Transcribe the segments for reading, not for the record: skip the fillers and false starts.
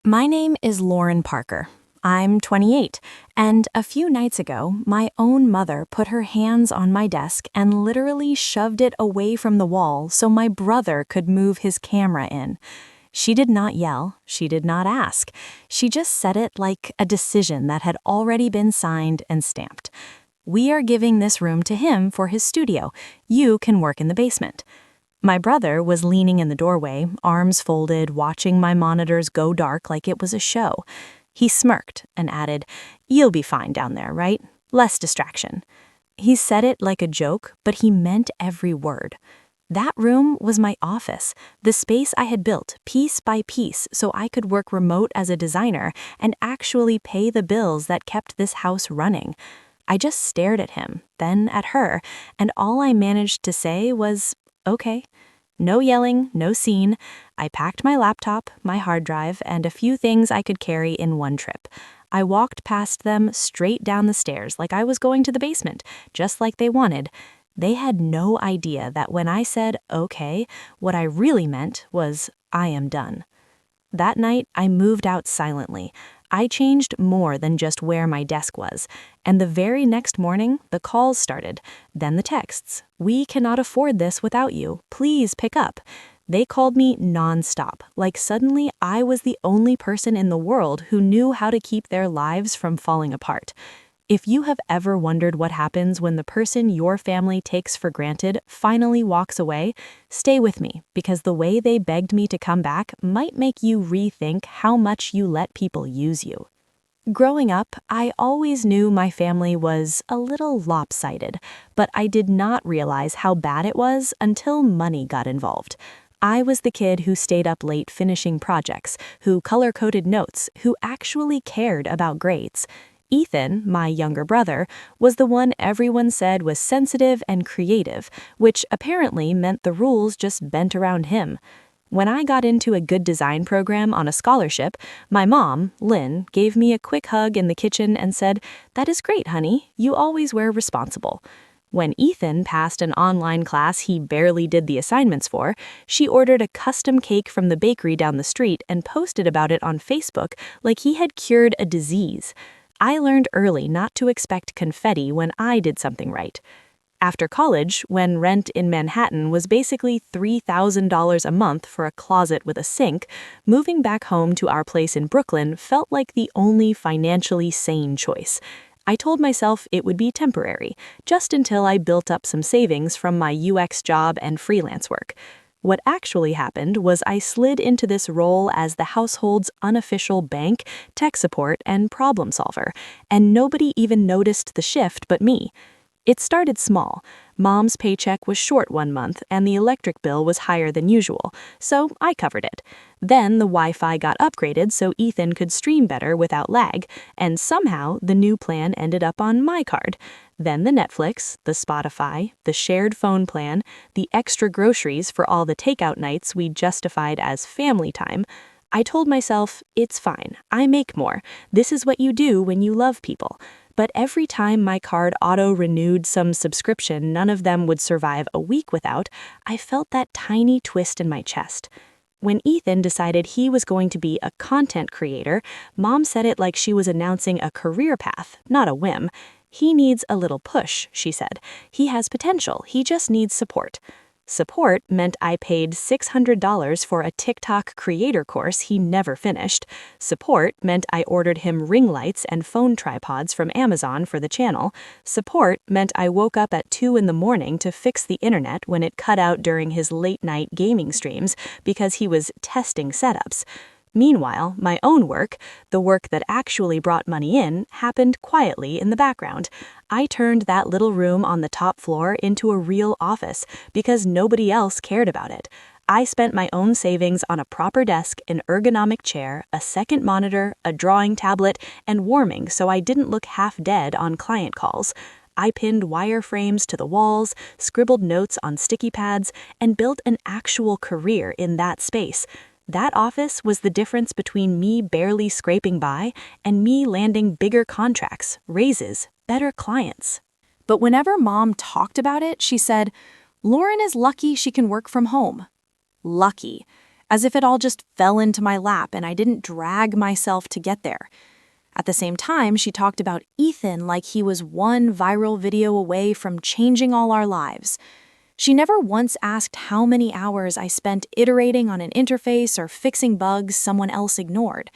My name is Lauren Parker. I'm 28, and a few nights ago, my own mother put her hands on my desk and literally shoved it away from the wall so my brother could move his camera in. She did not yell, she did not ask. She just said it like a decision that had already been signed and stamped. We are giving this room to him for his studio. You can work in the basement. My brother was leaning in the doorway, arms folded, watching my monitors go dark like it was a show. He smirked and added, "You'll be fine down there, right? Less distraction." He said it like a joke, but he meant every word. That room was my office, the space I had built piece by piece so I could work remote as a designer and actually pay the bills that kept this house running. I just stared at him, then at her, and all I managed to say was, "Okay." No yelling, no scene. I packed my laptop, my hard drive, and a few things I could carry in one trip. I walked past them straight down the stairs like I was going to the basement, just like they wanted. They had no idea that when I said, "Okay," what I really meant was, "I am done." That night, I moved out silently. I changed more than just where my desk was. And the very next morning, the calls started. Then the texts. "We cannot afford this without you. Please pick up." They called me nonstop, like suddenly I was the only person in the world who knew how to keep their lives from falling apart. If you have ever wondered what happens when the person your family takes for granted finally walks away, stay with me, because the way they begged me to come back might make you rethink how much you let people use you. Growing up, I always knew my family was a little lopsided, but I did not realize how bad it was until money got involved. I was the kid who stayed up late finishing projects, who color-coded notes, who actually cared about grades. Ethan, my younger brother, was the one everyone said was sensitive and creative, which apparently meant the rules just bent around him. When I got into a good design program on a scholarship, my mom, Lynn, gave me a quick hug in the kitchen and said, "That is great, honey. You always were responsible." When Ethan passed an online class he barely did the assignments for, she ordered a custom cake from the bakery down the street and posted about it on Facebook like he had cured a disease. I learned early not to expect confetti when I did something right. After college, when rent in Manhattan was basically $3,000 a month for a closet with a sink, moving back home to our place in Brooklyn felt like the only financially sane choice. I told myself it would be temporary, just until I built up some savings from my UX job and freelance work. What actually happened was I slid into this role as the household's unofficial bank, tech support, and problem solver, and nobody even noticed the shift but me. It started small. Mom's paycheck was short one month, and the electric bill was higher than usual, so I covered it. Then the Wi-Fi got upgraded so Ethan could stream better without lag, and somehow the new plan ended up on my card. Then the Netflix, the Spotify, the shared phone plan, the extra groceries for all the takeout nights we justified as family time. I told myself, it's fine, I make more. This is what you do when you love people. But every time my card auto-renewed some subscription none of them would survive a week without, I felt that tiny twist in my chest. When Ethan decided he was going to be a content creator, Mom said it like she was announcing a career path, not a whim. "He needs a little push," she said. "He has potential, he just needs support." Support meant I paid $600 for a TikTok creator course he never finished. Support meant I ordered him ring lights and phone tripods from Amazon for the channel. Support meant I woke up at 2 in the morning to fix the internet when it cut out during his late-night gaming streams because he was testing setups. Meanwhile, my own work, the work that actually brought money in, happened quietly in the background. I turned that little room on the top floor into a real office because nobody else cared about it. I spent my own savings on a proper desk, an ergonomic chair, a second monitor, a drawing tablet, and warming so I didn't look half dead on client calls. I pinned wireframes to the walls, scribbled notes on sticky pads, and built an actual career in that space. That office was the difference between me barely scraping by and me landing bigger contracts, raises, better clients. But whenever Mom talked about it, she said, "Lauren is lucky she can work from home." Lucky. as if it all just fell into my lap and I didn't drag myself to get there. At the same time, she talked about Ethan like he was one viral video away from changing all our lives. She never once asked how many hours I spent iterating on an interface or fixing bugs someone else ignored.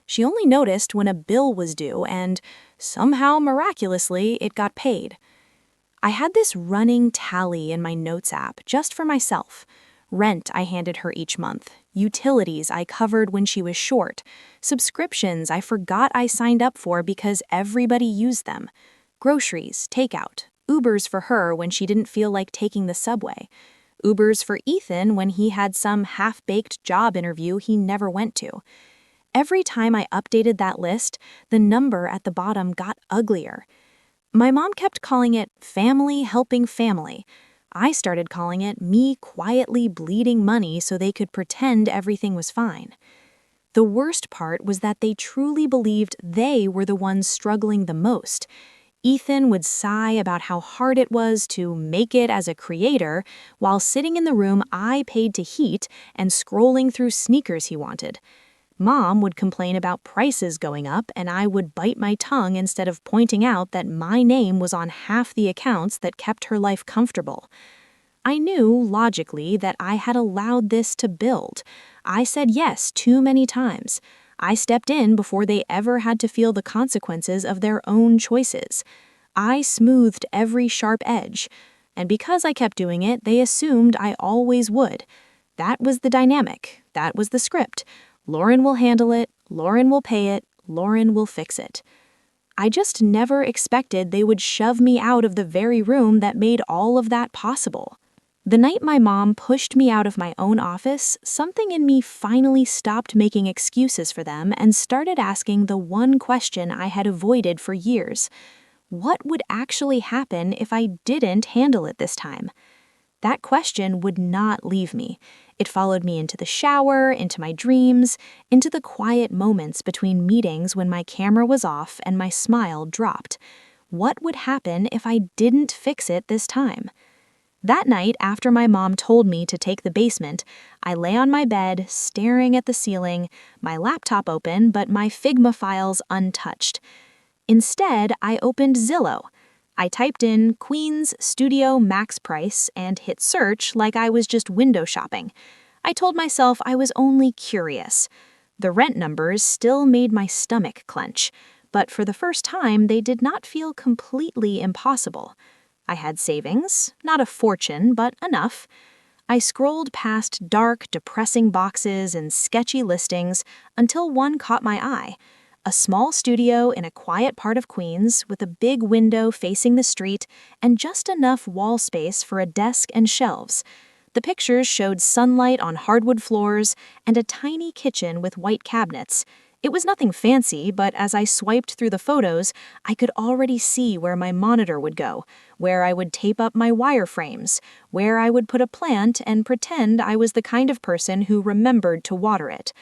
She only noticed when a bill was due and, somehow miraculously, it got paid. I had this running tally in my notes app just for myself. Rent I handed her each month, utilities I covered when she was short, subscriptions I forgot I signed up for because everybody used them, groceries, takeout, Ubers for her when she didn't feel like taking the subway, Ubers for Ethan when he had some half-baked job interview he never went to. Every time I updated that list, the number at the bottom got uglier. My mom kept calling it family helping family. I started calling it me quietly bleeding money so they could pretend everything was fine. The worst part was that they truly believed they were the ones struggling the most. Ethan would sigh about how hard it was to make it as a creator while sitting in the room I paid to heat and scrolling through sneakers he wanted. Mom would complain about prices going up, and I would bite my tongue instead of pointing out that my name was on half the accounts that kept her life comfortable. I knew, logically, that I had allowed this to build. I said yes too many times. I stepped in before they ever had to feel the consequences of their own choices. I smoothed every sharp edge. And because I kept doing it, they assumed I always would. That was the dynamic. That was the script. Lauren will handle it, Lauren will pay it, Lauren will fix it. I just never expected they would shove me out of the very room that made all of that possible. The night my mom pushed me out of my own office, something in me finally stopped making excuses for them and started asking the one question I had avoided for years. What would actually happen if I didn't handle it this time? That question would not leave me. It followed me into the shower, into my dreams, into the quiet moments between meetings when my camera was off and my smile dropped. What would happen if I didn't fix it this time? That night, after my mom told me to take the basement, I lay on my bed, staring at the ceiling, my laptop open, but my Figma files untouched. Instead, I opened Zillow. I typed in Queens Studio Max Price and hit search like I was just window shopping. I told myself I was only curious. The rent numbers still made my stomach clench, but for the first time they did not feel completely impossible. I had savings, not a fortune, but enough. I scrolled past dark, depressing boxes and sketchy listings until one caught my eye. A small studio in a quiet part of Queens with a big window facing the street and just enough wall space for a desk and shelves. The pictures showed sunlight on hardwood floors and a tiny kitchen with white cabinets. It was nothing fancy, but as I swiped through the photos, I could already see where my monitor would go, where I would tape up my wireframes, where I would put a plant and pretend I was the kind of person who remembered to water it.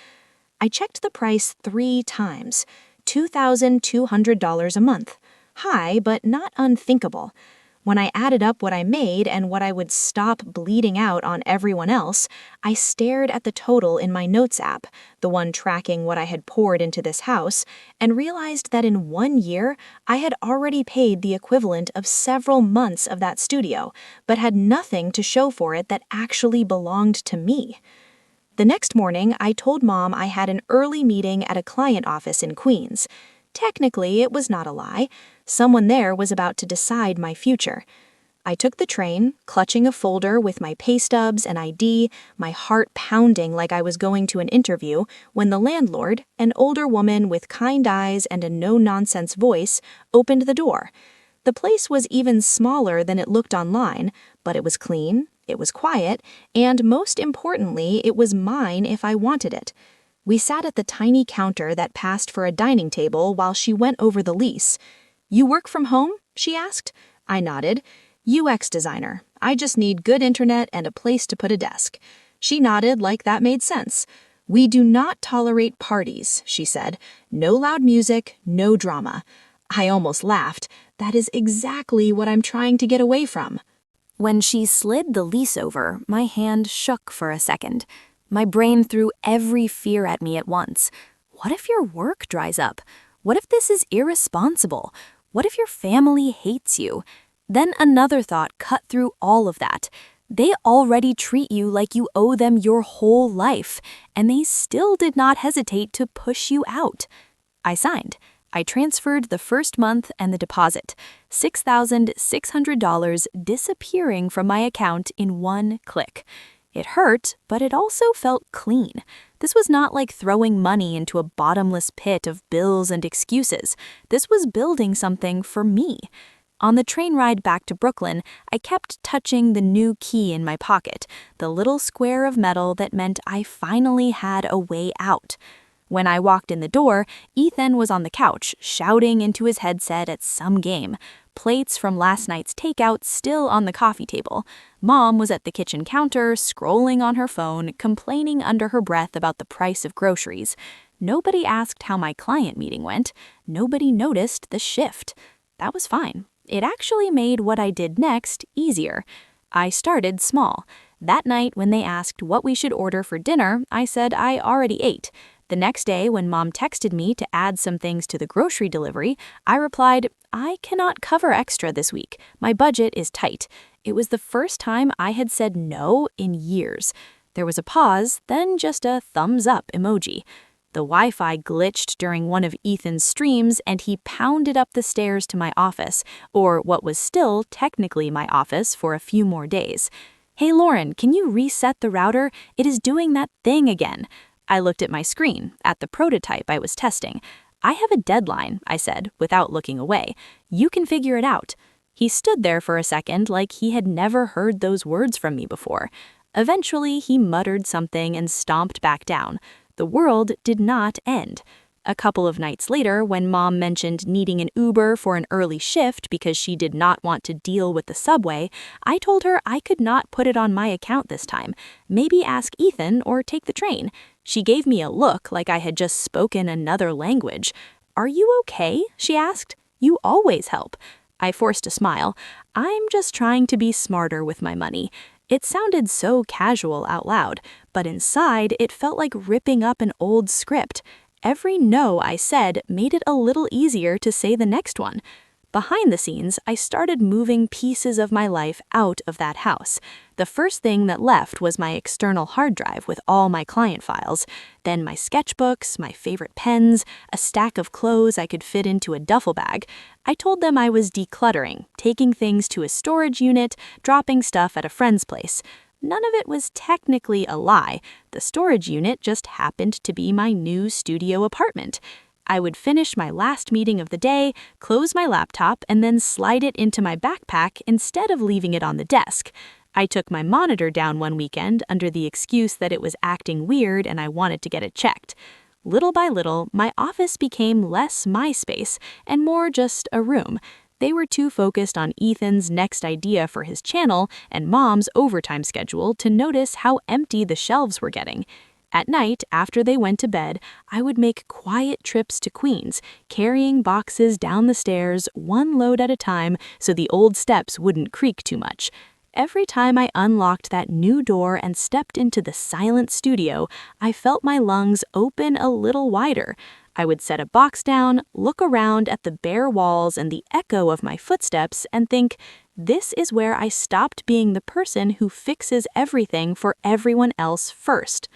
I checked the price 3 times, $2,200 a month. High, but not unthinkable. When I added up what I made and what I would stop bleeding out on everyone else, I stared at the total in my notes app, the one tracking what I had poured into this house, and realized that in 1 year, I had already paid the equivalent of several months of that studio, but had nothing to show for it that actually belonged to me. The next morning, I told Mom I had an early meeting at a client office in Queens. Technically, it was not a lie. Someone there was about to decide my future. I took the train, clutching a folder with my pay stubs and ID, my heart pounding like I was going to an interview, when the landlord, an older woman with kind eyes and a no-nonsense voice, opened the door. The place was even smaller than it looked online, but it was clean, it was quiet, and most importantly, it was mine if I wanted it. We sat at the tiny counter that passed for a dining table while she went over the lease. "You work from home?" she asked. I nodded. "UX designer. I just need good internet and a place to put a desk." She nodded like that made sense. "We do not tolerate parties," she said. "No loud music, no drama." I almost laughed. That is exactly what I'm trying to get away from. When she slid the lease over, my hand shook for a second. My brain threw every fear at me at once. What if your work dries up? What if this is irresponsible? What if your family hates you? Then another thought cut through all of that. They already treat you like you owe them your whole life, and they still did not hesitate to push you out. I signed. I transferred the first month and the deposit, $6,600 disappearing from my account in one click. It hurt, but it also felt clean. This was not like throwing money into a bottomless pit of bills and excuses. This was building something for me. On the train ride back to Brooklyn, I kept touching the new key in my pocket, the little square of metal that meant I finally had a way out. When I walked in the door, Ethan was on the couch, shouting into his headset at some game. Plates from last night's takeout still on the coffee table. Mom was at the kitchen counter, scrolling on her phone, complaining under her breath about the price of groceries. Nobody asked how my client meeting went. Nobody noticed the shift. That was fine. It actually made what I did next easier. I started small. That night when they asked what we should order for dinner, I said I already ate. The next day when Mom texted me to add some things to the grocery delivery, I replied, I cannot cover extra this week. My budget is tight. It was the first time I had said no in years. There was a pause, then just a thumbs up emoji. The Wi-Fi glitched during one of Ethan's streams and he pounded up the stairs to my office, or what was still technically my office for a few more days. Hey Lauren, can you reset the router? It is doing that thing again. I looked at my screen, at the prototype I was testing. I have a deadline, I said, without looking away. You can figure it out. He stood there for a second like he had never heard those words from me before. Eventually, he muttered something and stomped back down. The world did not end. A couple of nights later, when Mom mentioned needing an Uber for an early shift because she did not want to deal with the subway, I told her I could not put it on my account this time. Maybe ask Ethan or take the train. She gave me a look like I had just spoken another language. Are you okay? She asked. You always help. I forced a smile. I'm just trying to be smarter with my money. It sounded so casual out loud, but inside it felt like ripping up an old script. Every no I said made it a little easier to say the next one. Behind the scenes, I started moving pieces of my life out of that house. The first thing that left was my external hard drive with all my client files, then my sketchbooks, my favorite pens, a stack of clothes I could fit into a duffel bag. I told them I was decluttering, taking things to a storage unit, dropping stuff at a friend's place. None of it was technically a lie. The storage unit just happened to be my new studio apartment. I would finish my last meeting of the day, close my laptop, and then slide it into my backpack instead of leaving it on the desk. I took my monitor down one weekend under the excuse that it was acting weird and I wanted to get it checked. Little by little, my office became less my space and more just a room. They were too focused on Ethan's next idea for his channel and Mom's overtime schedule to notice how empty the shelves were getting. At night, after they went to bed, I would make quiet trips to Queens, carrying boxes down the stairs, one load at a time, so the old steps wouldn't creak too much. Every time I unlocked that new door and stepped into the silent studio, I felt my lungs open a little wider. I would set a box down, look around at the bare walls and the echo of my footsteps, and think, this is where I stopped being the person who fixes everything for everyone else first.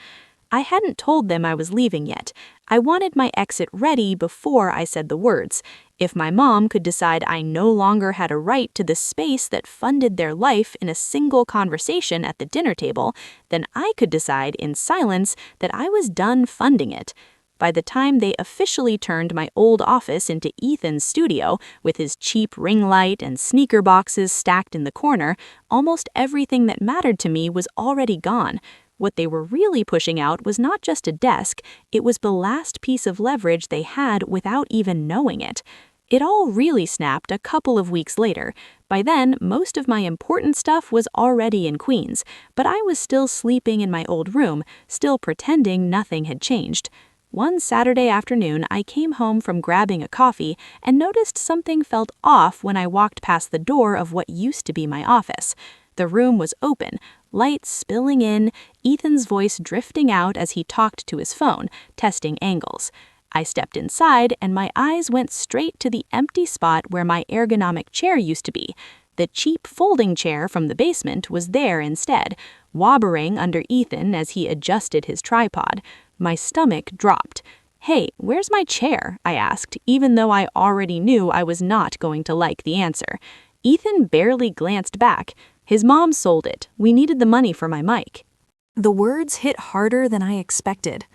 I hadn't told them I was leaving yet. I wanted my exit ready before I said the words. If my mom could decide I no longer had a right to the space that funded their life in a single conversation at the dinner table, then I could decide in silence that I was done funding it. By the time they officially turned my old office into Ethan's studio, with his cheap ring light and sneaker boxes stacked in the corner, almost everything that mattered to me was already gone. What they were really pushing out was not just a desk, it was the last piece of leverage they had without even knowing it. It all really snapped a couple of weeks later. By then, most of my important stuff was already in Queens, but I was still sleeping in my old room, still pretending nothing had changed. One Saturday afternoon, I came home from grabbing a coffee and noticed something felt off when I walked past the door of what used to be my office. The room was open, light spilling in, Ethan's voice drifting out as he talked to his phone, testing angles. I stepped inside, and my eyes went straight to the empty spot where my ergonomic chair used to be. The cheap folding chair from the basement was there instead, wobbling under Ethan as he adjusted his tripod. My stomach dropped. "Hey, where's my chair?" I asked, even though I already knew I was not going to like the answer. Ethan barely glanced back. His mom sold it. We needed the money for my mic. The words hit harder than I expected.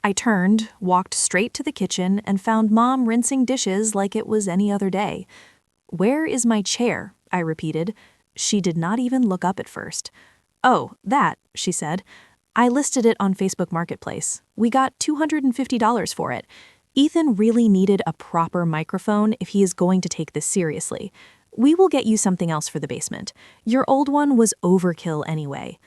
I turned, walked straight to the kitchen, and found Mom rinsing dishes like it was any other day. "Where is my chair?" I repeated. She did not even look up at first. "Oh, that," she said. "I listed it on Facebook Marketplace. We got $250 for it. Ethan really needed a proper microphone if he is going to take this seriously. We will get you something else for the basement. Your old one was overkill anyway."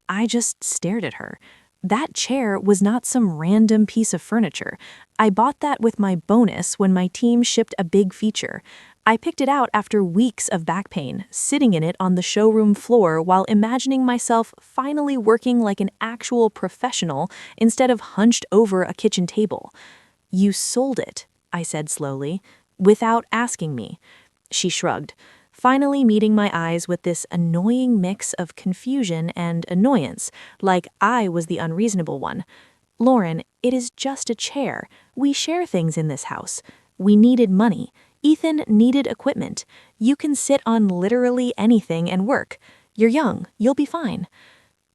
I just stared at her. That chair was not some random piece of furniture. I bought that with my bonus when my team shipped a big feature. I picked it out after weeks of back pain, sitting in it on the showroom floor while imagining myself finally working like an actual professional instead of hunched over a kitchen table. "You sold it," I said slowly, "without asking me." She shrugged, finally meeting my eyes with this annoying mix of confusion and annoyance, like I was the unreasonable one. "Lauren, it is just a chair. We share things in this house. We needed money. Ethan needed equipment. You can sit on literally anything and work. You're young. You'll be fine."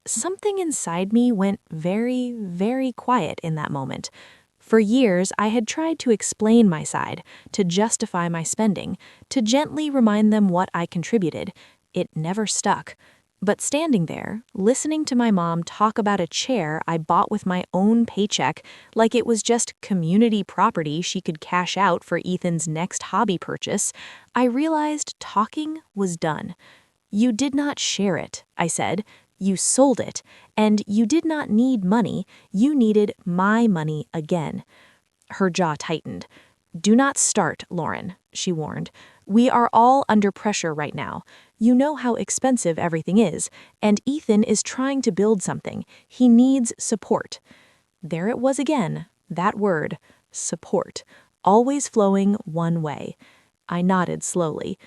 Something inside me went very, very quiet in that moment. For years, I had tried to explain my side, to justify my spending, to gently remind them what I contributed. It never stuck. But standing there, listening to my mom talk about a chair I bought with my own paycheck like it was just community property she could cash out for Ethan's next hobby purchase, I realized talking was done. "You did not share it," I said. "You sold it, and you did not need money. You needed my money again." Her jaw tightened. "Do not start, Lauren," she warned. "We are all under pressure right now. You know how expensive everything is, and Ethan is trying to build something. He needs support." There it was again, that word, support, always flowing one way. I nodded slowly.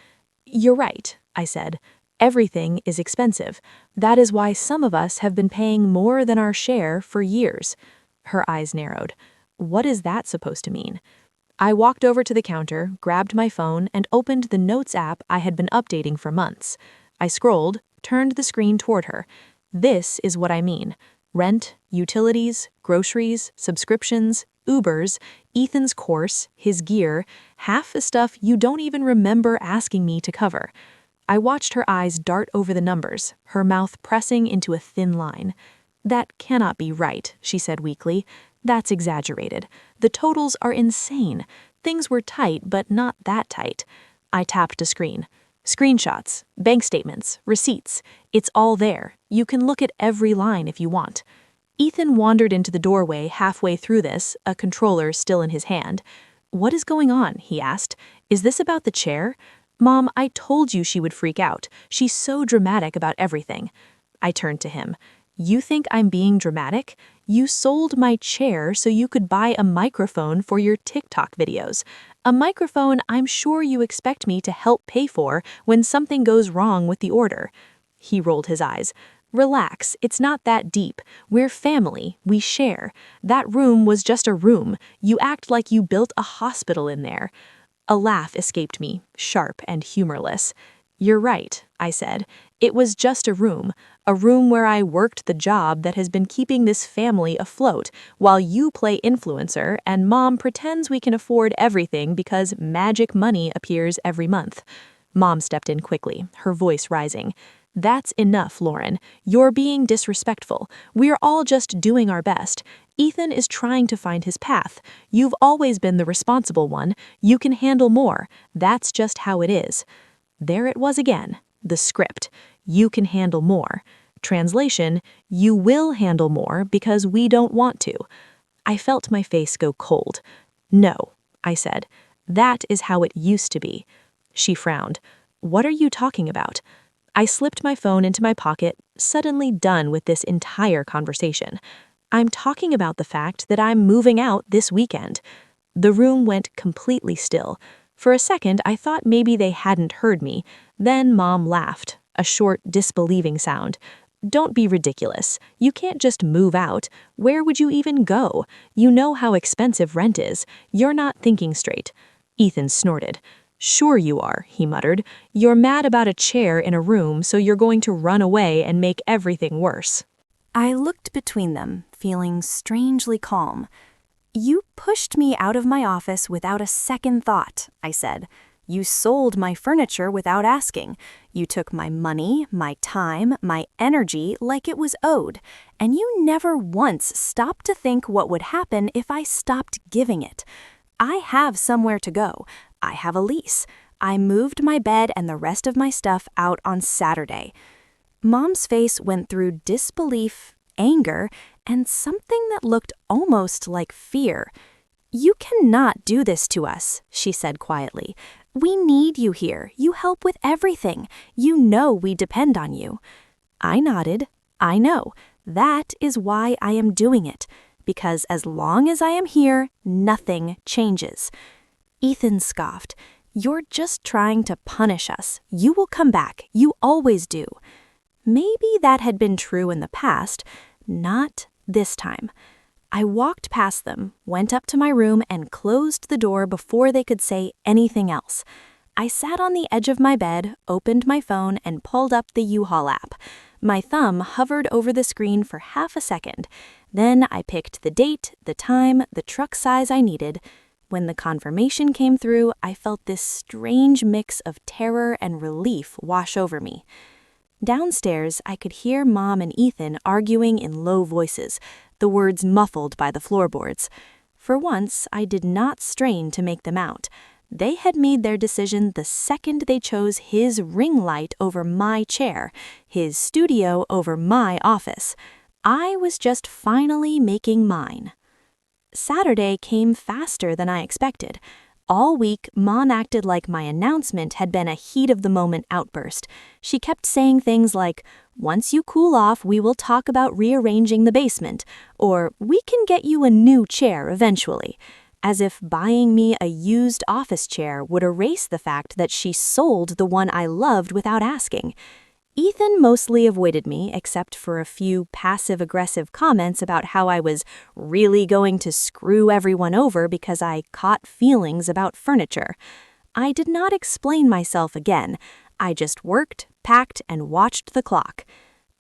"You're right," I said. "Everything is expensive. That is why some of us have been paying more than our share for years." Her eyes narrowed. "What is that supposed to mean?" I walked over to the counter, grabbed my phone, and opened the Notes app I had been updating for months. I scrolled, turned the screen toward her. "This is what I mean. Rent, utilities, groceries, subscriptions, Ubers, Ethan's course, his gear, half the stuff you don't even remember asking me to cover." I watched her eyes dart over the numbers, her mouth pressing into a thin line. "That cannot be right," she said weakly. "That's exaggerated. The totals are insane. Things were tight, but not that tight." I tapped a screen. "Screenshots, bank statements, receipts. It's all there. You can look at every line if you want." Ethan wandered into the doorway halfway through this, a controller still in his hand. "What is going on?" he asked. "Is this about the chair?" "Mom, I told you she would freak out. She's so dramatic about everything." I turned to him. "You think I'm being dramatic? You sold my chair so you could buy a microphone for your TikTok videos. A microphone I'm sure you expect me to help pay for when something goes wrong with the order." He rolled his eyes. "Relax, it's not that deep. We're family, we share. That room was just a room. You act like you built a hospital in there." A laugh escaped me, sharp and humorless. "You're right," I said. "It was just a room where I worked the job that has been keeping this family afloat, while you play influencer and Mom pretends we can afford everything because magic money appears every month." Mom stepped in quickly, her voice rising. "That's enough, Lauren. You're being disrespectful. We're all just doing our best. Ethan is trying to find his path. You've always been the responsible one. You can handle more. That's just how it is." There it was again, the script. You can handle more. Translation, you will handle more because we don't want to. I felt my face go cold. "No," I said. "That is how it used to be." She frowned. "What are you talking about?" I slipped my phone into my pocket, suddenly done with this entire conversation. I'm talking about the fact that I'm moving out this weekend. The room went completely still. For a second, I thought maybe they hadn't heard me. Then Mom laughed, a short, disbelieving sound. Don't be ridiculous. You can't just move out. Where would you even go? You know how expensive rent is. You're not thinking straight. Ethan snorted. Sure you are, he muttered. You're mad about a chair in a room, so you're going to run away and make everything worse. I looked between them, feeling strangely calm. You pushed me out of my office without a second thought, I said. You sold my furniture without asking. You took my money, my time, my energy like it was owed. And you never once stopped to think what would happen if I stopped giving it. I have somewhere to go. I have a lease. I moved my bed and the rest of my stuff out on Saturday. Mom's face went through disbelief, anger, and something that looked almost like fear. You cannot do this to us, she said quietly. We need you here. You help with everything. You know we depend on you. I nodded. I know. That is why I am doing it. Because as long as I am here, nothing changes. Ethan scoffed. You're just trying to punish us. You will come back. You always do. Maybe that had been true in the past, not this time. I walked past them, went up to my room, and closed the door before they could say anything else. I sat on the edge of my bed, opened my phone, and pulled up the U-Haul app. My thumb hovered over the screen for half a second. Then I picked the date, the time, the truck size I needed. When the confirmation came through, I felt this strange mix of terror and relief wash over me. Downstairs, I could hear Mom and Ethan arguing in low voices, the words muffled by the floorboards. For once, I did not strain to make them out. They had made their decision the second they chose his ring light over my chair, his studio over my office. I was just finally making mine. Saturday came faster than I expected. All week, Mom acted like my announcement had been a heat-of-the-moment outburst. She kept saying things like, once you cool off, we will talk about rearranging the basement, or we can get you a new chair eventually, as if buying me a used office chair would erase the fact that she sold the one I loved without asking. Ethan mostly avoided me except for a few passive-aggressive comments about how I was really going to screw everyone over because I caught feelings about furniture. I did not explain myself again. I just worked, packed, and watched the clock.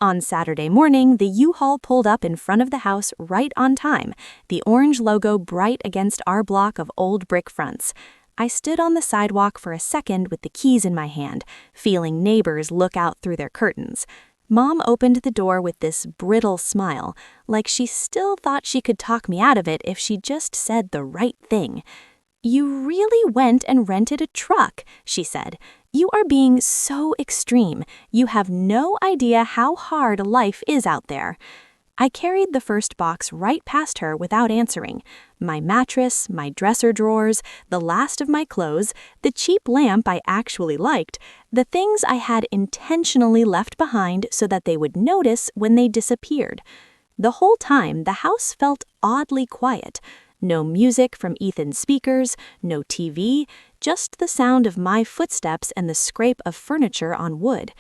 On Saturday morning, the U-Haul pulled up in front of the house right on time, the orange logo bright against our block of old brick fronts. I stood on the sidewalk for a second with the keys in my hand, feeling neighbors look out through their curtains. Mom opened the door with this brittle smile, like she still thought she could talk me out of it if she just said the right thing. You really went and rented a truck, she said. You are being so extreme. You have no idea how hard life is out there. I carried the first box right past her without answering. My mattress, my dresser drawers, the last of my clothes, the cheap lamp I actually liked, the things I had intentionally left behind so that they would notice when they disappeared. The whole time, the house felt oddly quiet. No music from Ethan's speakers, no TV, just the sound of my footsteps and the scrape of furniture on wood.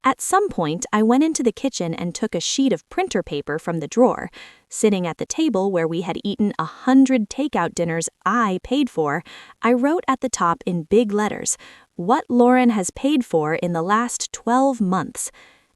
At some point, I went into the kitchen and took a sheet of printer paper from the drawer. Sitting at the table where we had eaten 100 takeout dinners I paid for, I wrote at the top in big letters, what Lauren has paid for in the last 12 months.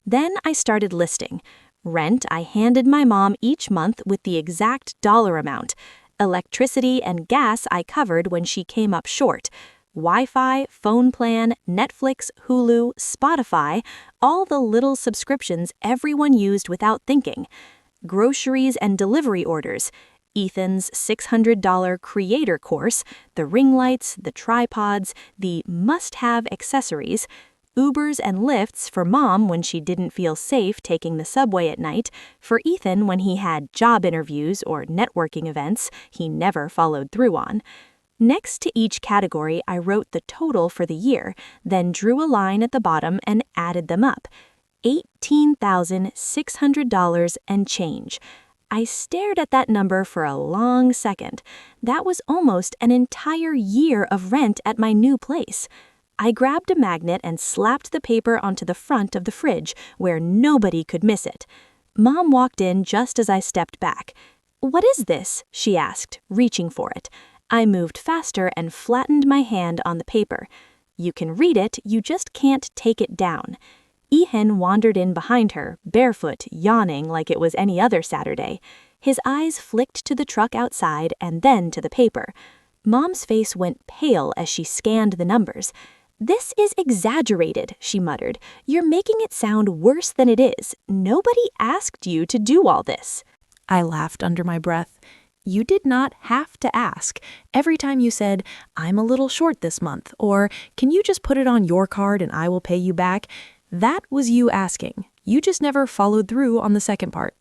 Then I started listing. Rent I handed my mom each month with the exact dollar amount. Electricity and gas I covered when she came up short. Wi-Fi, phone plan, Netflix, Hulu, Spotify, all the little subscriptions everyone used without thinking. Groceries and delivery orders, Ethan's $600 creator course, the ring lights, the tripods, the must-have accessories, Ubers and Lyfts for Mom when she didn't feel safe taking the subway at night, for Ethan when he had job interviews or networking events he never followed through on. Next to each category, I wrote the total for the year, then drew a line at the bottom and added them up. $18,600 and change. I stared at that number for a long second. That was almost an entire year of rent at my new place. I grabbed a magnet and slapped the paper onto the front of the fridge, where nobody could miss it. Mom walked in just as I stepped back. "What is this?" she asked, reaching for it. I moved faster and flattened my hand on the paper. "You can read it, you just can't take it down." Ethan wandered in behind her, barefoot, yawning like it was any other Saturday. His eyes flicked to the truck outside and then to the paper. Mom's face went pale as she scanned the numbers. "This is exaggerated," she muttered. "You're making it sound worse than it is. Nobody asked you to do all this." I laughed under my breath. You did not have to ask. Every time you said, "I'm a little short this month," or "Can you just put it on your card and I will pay you back?" that was you asking. You just never followed through on the second part.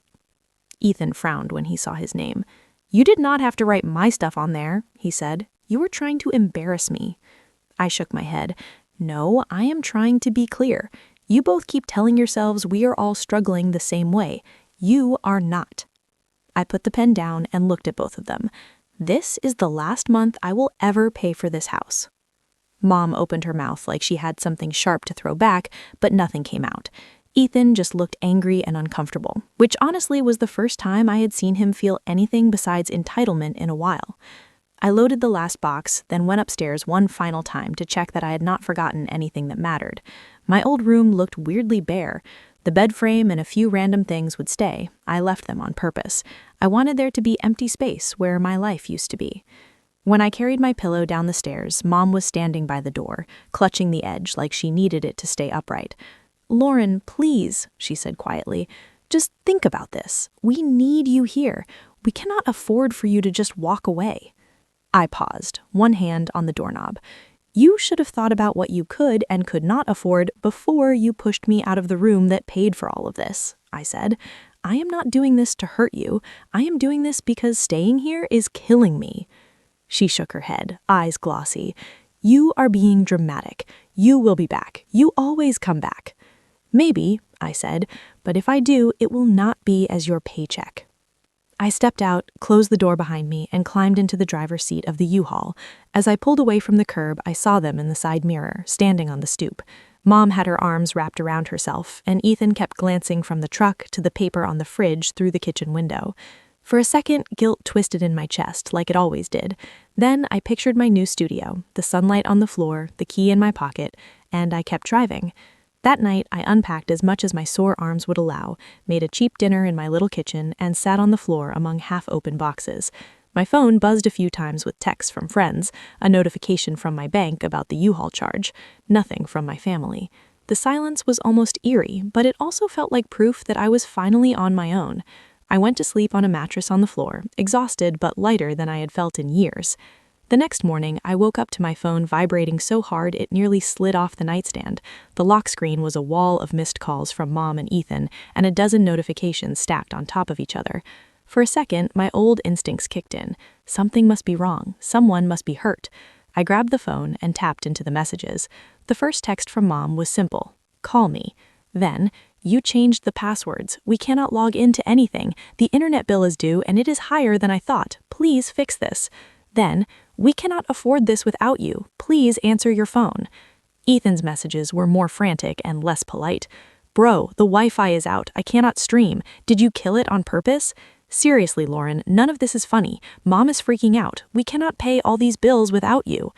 Ethan frowned when he saw his name. "You did not have to write my stuff on there," he said. "You were trying to embarrass me." I shook my head. "No, I am trying to be clear. You both keep telling yourselves we are all struggling the same way. You are not." I put the pen down and looked at both of them. "This is the last month I will ever pay for this house." Mom opened her mouth like she had something sharp to throw back, but nothing came out. Ethan just looked angry and uncomfortable, which honestly was the first time I had seen him feel anything besides entitlement in a while. I loaded the last box, then went upstairs one final time to check that I had not forgotten anything that mattered. My old room looked weirdly bare. The bed frame and a few random things would stay. I left them on purpose. I wanted there to be empty space where my life used to be. When I carried my pillow down the stairs, Mom was standing by the door, clutching the edge like she needed it to stay upright. "Lauren, please," she said quietly, "just think about this. We need you here. We cannot afford for you to just walk away." I paused, one hand on the doorknob. "You should have thought about what you could and could not afford before you pushed me out of the room that paid for all of this," I said. "I am not doing this to hurt you. I am doing this because staying here is killing me." She shook her head, eyes glossy. "You are being dramatic. You will be back. You always come back." "Maybe," I said, "but if I do, it will not be as your paycheck." I stepped out, closed the door behind me, and climbed into the driver's seat of the U-Haul. As I pulled away from the curb, I saw them in the side mirror, standing on the stoop. Mom had her arms wrapped around herself, and Ethan kept glancing from the truck to the paper on the fridge through the kitchen window. For a second, guilt twisted in my chest, like it always did. Then I pictured my new studio, the sunlight on the floor, the key in my pocket, and I kept driving. That night, I unpacked as much as my sore arms would allow, made a cheap dinner in my little kitchen, and sat on the floor among half-open boxes. My phone buzzed a few times with texts from friends, a notification from my bank about the U-Haul charge, nothing from my family. The silence was almost eerie, but it also felt like proof that I was finally on my own. I went to sleep on a mattress on the floor, exhausted but lighter than I had felt in years. The next morning, I woke up to my phone vibrating so hard it nearly slid off the nightstand. The lock screen was a wall of missed calls from Mom and Ethan, and a dozen notifications stacked on top of each other. For a second, my old instincts kicked in. Something must be wrong. Someone must be hurt. I grabbed the phone and tapped into the messages. The first text from Mom was simple: "Call me." Then, "You changed the passwords. We cannot log into anything. The internet bill is due and it is higher than I thought. Please fix this." Then, "We cannot afford this without you. Please answer your phone." Ethan's messages were more frantic and less polite. "Bro, the Wi-Fi is out. I cannot stream. Did you kill it on purpose? Seriously, Lauren, none of this is funny. Mom is freaking out. We cannot pay all these bills without you."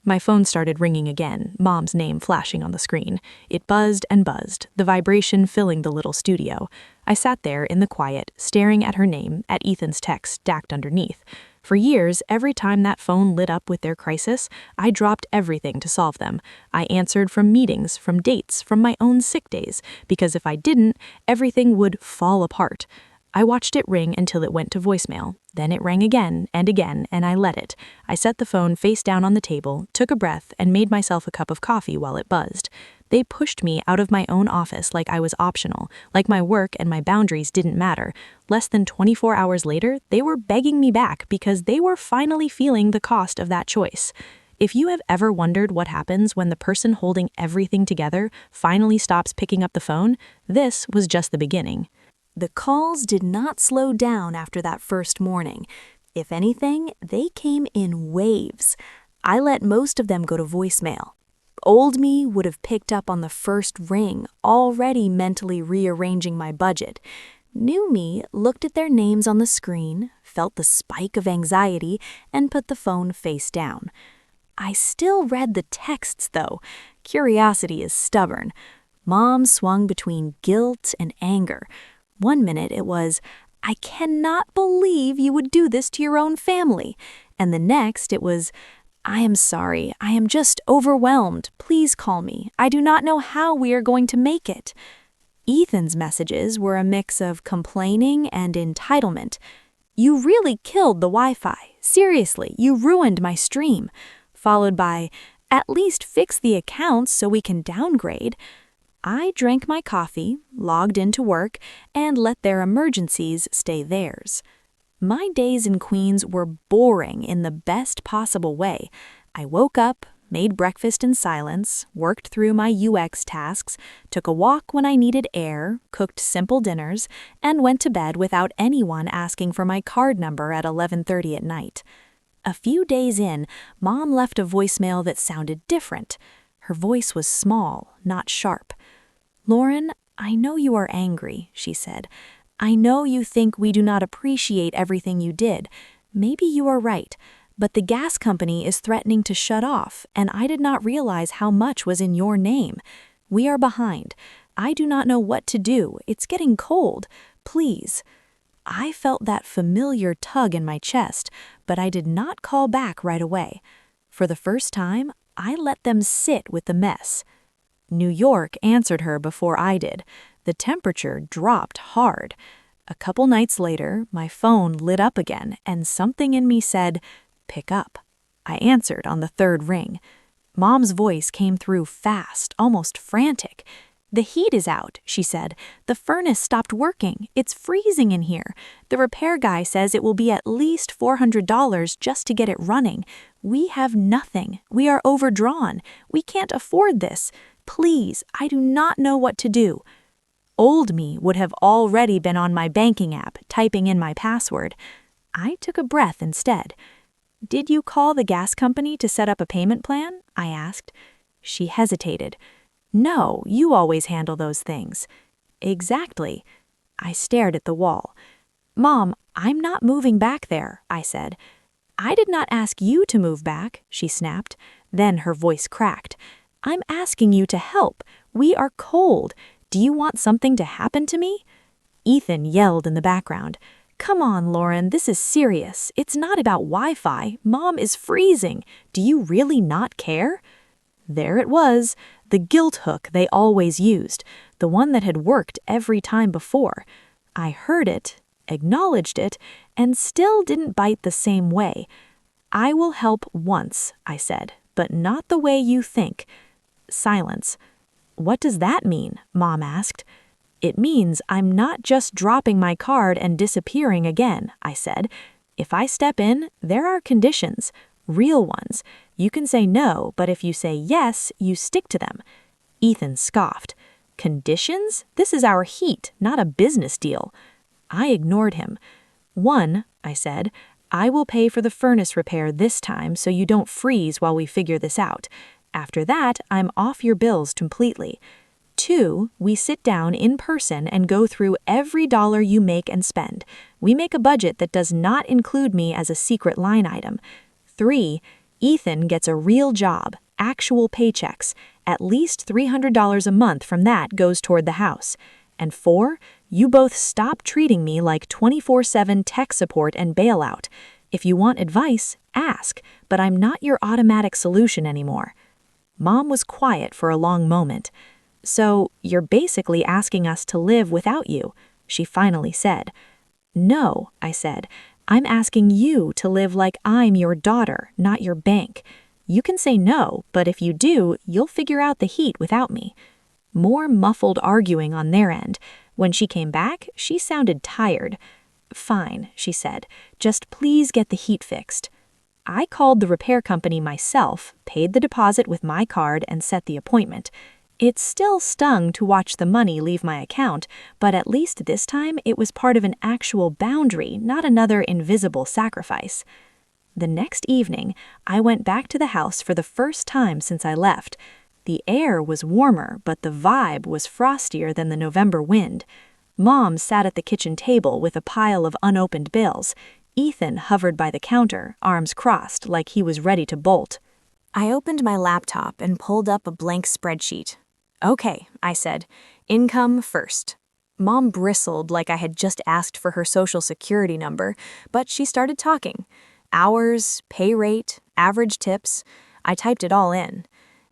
My phone started ringing again, Mom's name flashing on the screen. It buzzed and buzzed, the vibration filling the little studio. I sat there in the quiet, staring at her name, at Ethan's text stacked underneath. For years, every time that phone lit up with their crisis, I dropped everything to solve them. I answered from meetings, from dates, from my own sick days, because if I didn't, everything would fall apart. I watched it ring until it went to voicemail. Then it rang again, and I let it. I set the phone face down on the table, took a breath, and made myself a cup of coffee while it buzzed. They pushed me out of my own office like I was optional, like my work and my boundaries didn't matter. Less than 24 hours later, they were begging me back because they were finally feeling the cost of that choice. If you have ever wondered what happens when the person holding everything together finally stops picking up the phone, this was just the beginning. The calls did not slow down after that first morning. If anything, they came in waves. I let most of them go to voicemail. Old me would have picked up on the first ring, already mentally rearranging my budget. New me looked at their names on the screen, felt the spike of anxiety, and put the phone face down. I still read the texts, though. Curiosity is stubborn. Mom swung between guilt and anger. One minute it was, "I cannot believe you would do this to your own family." And the next it was, "I am sorry. I am just overwhelmed. Please call me. I do not know how we are going to make it." Ethan's messages were a mix of complaining and entitlement. "You really killed the Wi-Fi. Seriously, you ruined my stream." Followed by, "At least fix the accounts so we can downgrade." I drank my coffee, logged into work, and let their emergencies stay theirs. My days in Queens were boring in the best possible way. I woke up, made breakfast in silence, worked through my UX tasks, took a walk when I needed air, cooked simple dinners, and went to bed without anyone asking for my card number at 11:30 at night. A few days in, Mom left a voicemail that sounded different. Her voice was small, not sharp. "Lauren, I know you are angry," she said. "I know you think we do not appreciate everything you did. Maybe you are right, but the gas company is threatening to shut off, and I did not realize how much was in your name. We are behind. I do not know what to do. It's getting cold. Please." I felt that familiar tug in my chest, but I did not call back right away. For the first time, I let them sit with the mess. New York answered her before I did. The temperature dropped hard. A couple nights later, my phone lit up again, and something in me said, "Pick up." I answered on the third ring. Mom's voice came through fast, almost frantic. "The heat is out," she said. "The furnace stopped working. It's freezing in here. The repair guy says it will be at least $400 just to get it running. We have nothing. We are overdrawn. We can't afford this. Please, I do not know what to do." Old me would have already been on my banking app, typing in my password. I took a breath instead. "Did you call the gas company to set up a payment plan?" I asked. She hesitated. "No, you always handle those things." "Exactly." I stared at the wall. "Mom, I'm not moving back there," I said. "I did not ask you to move back," she snapped. Then her voice cracked. "I'm asking you to help. We are cold. Do you want something to happen to me?" Ethan yelled in the background. "Come on, Lauren, this is serious. It's not about Wi-Fi. Mom is freezing. Do you really not care?" There it was, the guilt hook they always used, the one that had worked every time before. I heard it, acknowledged it, and still didn't bite the same way. "I will help once," I said, "but not the way you think." Silence. "What does that mean?" Mom asked. "It means I'm not just dropping my card and disappearing again," I said. "If I step in, there are conditions, real ones. You can say no, but if you say yes, you stick to them." Ethan scoffed. "Conditions? This is our heat, not a business deal." I ignored him. "One," I said, "I will pay for the furnace repair this time so you don't freeze while we figure this out. After that, I'm off your bills completely. 2, we sit down in person and go through every dollar you make and spend. We make a budget that does not include me as a secret line item. 3, Ethan gets a real job, actual paychecks. At least $300 a month from that goes toward the house. And 4, you both stop treating me like 24/7 tech support and bailout. If you want advice, ask, but I'm not your automatic solution anymore." Mom was quiet for a long moment. "So, you're basically asking us to live without you," she finally said. "No," I said. "I'm asking you to live like I'm your daughter, not your bank." You can say no, but if you do, you'll figure out the heat without me." More muffled arguing on their end. When she came back, she sounded tired. "Fine," she said. "Just please get the heat fixed." I called the repair company myself, paid the deposit with my card, and set the appointment. It still stung to watch the money leave my account, but at least this time it was part of an actual boundary, not another invisible sacrifice. The next evening, I went back to the house for the first time since I left. The air was warmer, but the vibe was frostier than the November wind. Mom sat at the kitchen table with a pile of unopened bills. Ethan hovered by the counter, arms crossed, like he was ready to bolt. I opened my laptop and pulled up a blank spreadsheet. "Okay," I said, "income first." Mom bristled like I had just asked for her social security number, but she started talking. Hours, pay rate, average tips. I typed it all in.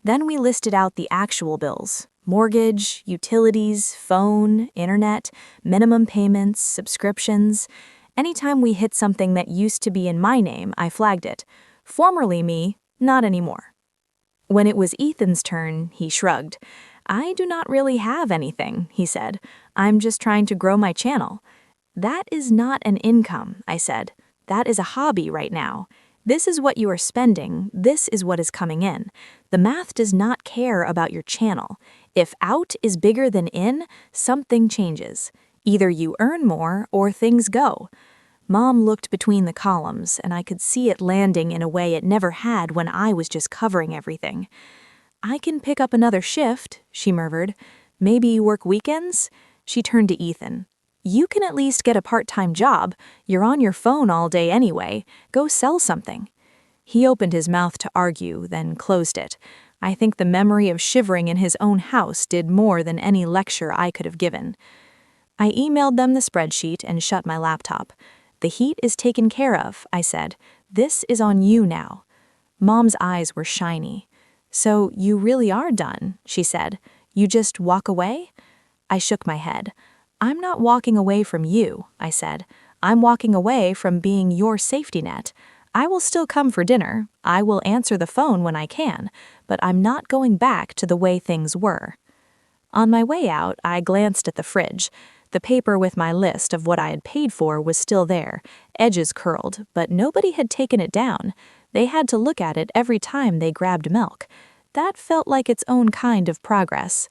Then we listed out the actual bills: mortgage, utilities, phone, internet, minimum payments, subscriptions. Anytime we hit something that used to be in my name, I flagged it. Formerly me, not anymore. When it was Ethan's turn, he shrugged. "I do not really have anything," he said. "I'm just trying to grow my channel." "That is not an income," I said. "That is a hobby right now. This is what you are spending, this is what is coming in. The math does not care about your channel. If out is bigger than in, something changes. Either you earn more or things go." Mom looked between the columns, and I could see it landing in a way it never had when I was just covering everything. "I can pick up another shift," she murmured. "Maybe work weekends?" She turned to Ethan. "You can at least get a part-time job. You're on your phone all day anyway. Go sell something." He opened his mouth to argue, then closed it. I think the memory of shivering in his own house did more than any lecture I could have given. I emailed them the spreadsheet and shut my laptop. "The heat is taken care of," I said. "This is on you now." Mom's eyes were shiny. "So you really are done," she said. "You just walk away?" I shook my head. "I'm not walking away from you," I said. "I'm walking away from being your safety net. I will still come for dinner. I will answer the phone when I can, but I'm not going back to the way things were." On my way out, I glanced at the fridge. The paper with my list of what I had paid for was still there, edges curled, but nobody had taken it down. They had to look at it every time they grabbed milk. That felt like its own kind of progress.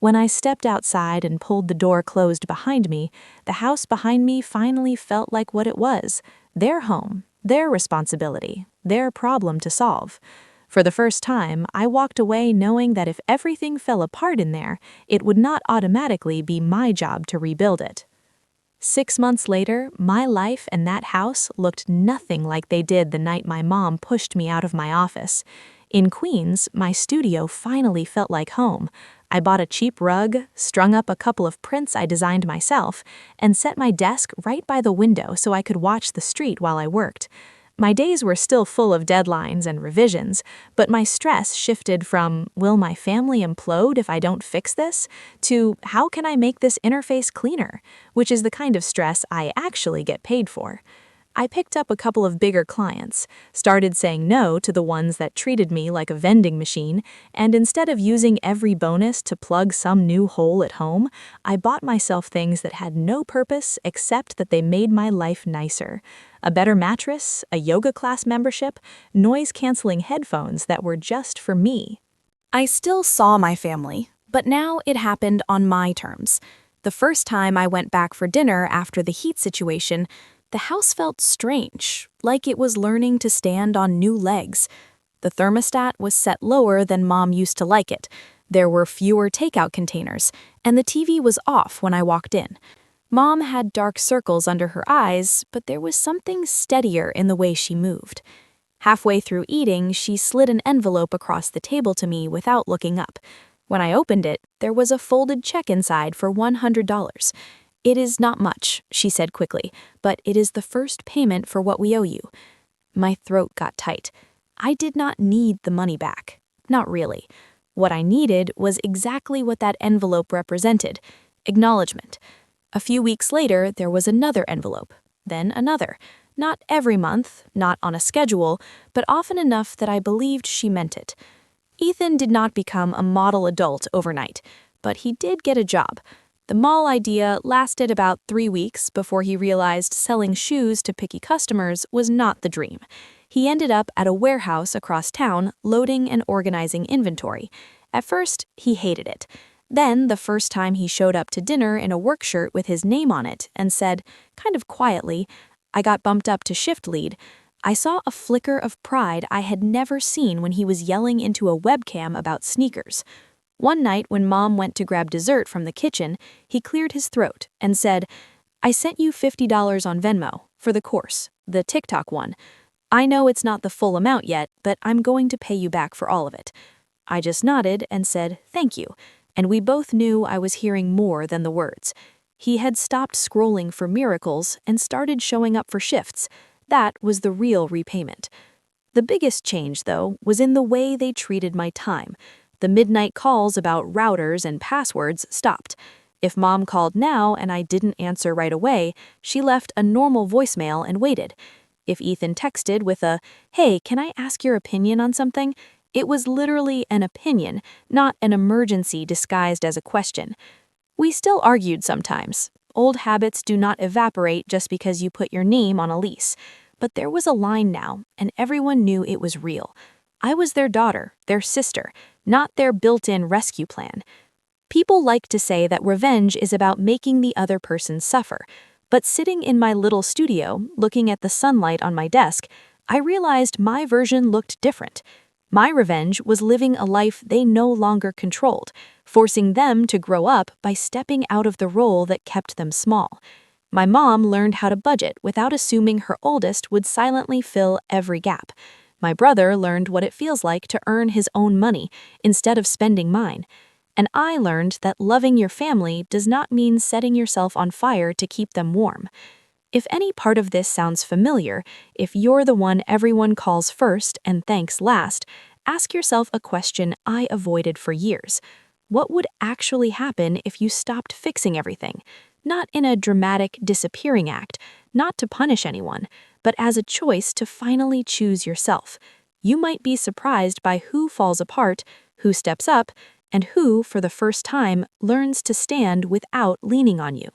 When I stepped outside and pulled the door closed behind me, the house behind me finally felt like what it was: their home, their responsibility, their problem to solve. For the first time, I walked away knowing that if everything fell apart in there, it would not automatically be my job to rebuild it. 6 months later, my life and that house looked nothing like they did the night my mom pushed me out of my office. In Queens, my studio finally felt like home. I bought a cheap rug, strung up a couple of prints I designed myself, and set my desk right by the window so I could watch the street while I worked. My days were still full of deadlines and revisions, but my stress shifted from, will my family implode if I don't fix this, to how can I make this interface cleaner, which is the kind of stress I actually get paid for. I picked up a couple of bigger clients, started saying no to the ones that treated me like a vending machine, and instead of using every bonus to plug some new hole at home, I bought myself things that had no purpose except that they made my life nicer. A better mattress, a yoga class membership, noise-canceling headphones that were just for me. I still saw my family, but now it happened on my terms. The first time I went back for dinner after the heat situation, the house felt strange, like it was learning to stand on new legs. The thermostat was set lower than Mom used to like it. There were fewer takeout containers, and the TV was off when I walked in. Mom had dark circles under her eyes, but there was something steadier in the way she moved. Halfway through eating, she slid an envelope across the table to me without looking up. When I opened it, there was a folded check inside for $100. "It is not much," she said quickly, "but it is the first payment for what we owe you." My throat got tight. I did not need the money back. Not really. What I needed was exactly what that envelope represented: acknowledgement. A few weeks later, there was another envelope. then another. Not every month, not on a schedule, but often enough that I believed she meant it. Ethan did not become a model adult overnight, but he did get a job. The mall idea lasted about 3 weeks before he realized selling shoes to picky customers was not the dream. He ended up at a warehouse across town loading and organizing inventory. At first, he hated it. Then, the first time he showed up to dinner in a work shirt with his name on it and said, kind of quietly, "I got bumped up to shift lead," I saw a flicker of pride I had never seen when he was yelling into a webcam about sneakers. One night when Mom went to grab dessert from the kitchen, he cleared his throat and said, "I sent you $50 on Venmo for the course, the TikTok one. I know it's not the full amount yet, but I'm going to pay you back for all of it." I just nodded and said, "Thank you," and we both knew I was hearing more than the words. He had stopped scrolling for miracles and started showing up for shifts. That was the real repayment. The biggest change, though, was in the way they treated my time. The midnight calls about routers and passwords stopped. If Mom called now and I didn't answer right away, she left a normal voicemail and waited. If Ethan texted with a, "Hey, can I ask your opinion on something?" it was literally an opinion, not an emergency disguised as a question. We still argued sometimes. Old habits do not evaporate just because you put your name on a lease. But there was a line now, and everyone knew it was real. I was their daughter, their sister, not their built-in rescue plan. People like to say that revenge is about making the other person suffer. But sitting in my little studio, looking at the sunlight on my desk, I realized my version looked different. My revenge was living a life they no longer controlled, forcing them to grow up by stepping out of the role that kept them small. My mom learned how to budget without assuming her oldest would silently fill every gap. My brother learned what it feels like to earn his own money instead of spending mine. And I learned that loving your family does not mean setting yourself on fire to keep them warm. If any part of this sounds familiar, if you're the one everyone calls first and thanks last, ask yourself a question I avoided for years. What would actually happen if you stopped fixing everything? Not in a dramatic disappearing act, not to punish anyone, but as a choice to finally choose yourself. You might be surprised by who falls apart, who steps up, and who, for the first time, learns to stand without leaning on you.